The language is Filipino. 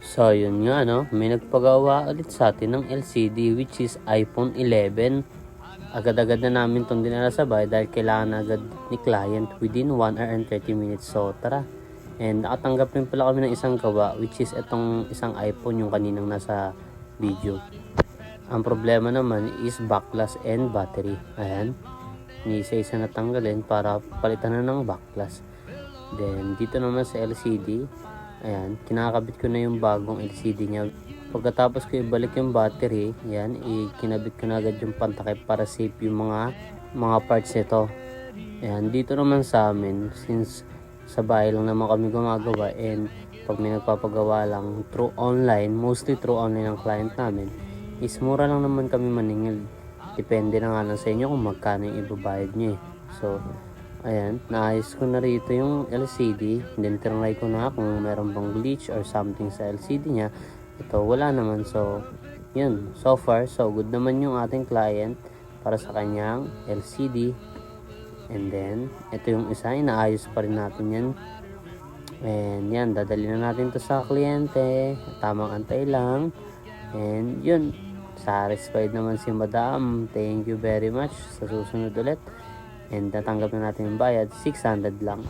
So yun nga no, may nagpagawa ulit sa atin ng LCD which is iPhone 11. Agad-agad na namin itong dinala sa bahay dahil kailangan na agad ni client within 1 hour and 30 minutes. So tara. And nakatanggap rin pala kami ng isang gawa which is itong isang iPhone yung kaninang nasa video. Ang problema naman is backlash and battery. Ayan. Isa-isa na tanggalin para palitan na ng backlash. Then dito naman sa LCD, ayan, kinakabit ko na yung bagong LCD niya. Pagkatapos ko ibalik yung battery, ayan, ikinabit ko na agad yung pantakip para safe yung mga parts nito. Ayan, dito naman sa amin, since sa bahay lang naman kami gumagawa and pag may nagpapagawa lang through online, mostly through online ang client namin, is mura lang naman kami maningil. Depende na nga lang sa inyo kung magkano yung ibabayad nyo eh. So, ayan, naayos ko na rito yung LCD. Then, tinry ko na kung meron bang glitch or something sa LCD niya. Ito, wala naman. So, yun. So far, so good naman yung ating client para sa kanyang LCD. And then, ito yung isa. Inaayos pa rin natin yan. And yan, dadali na natin to sa kliyente. Tamang antay lang. And yun, satisfied naman si Madam. Thank you very much. Sa susunod ulit. And natanggap na natin yung bayad, 600 lang.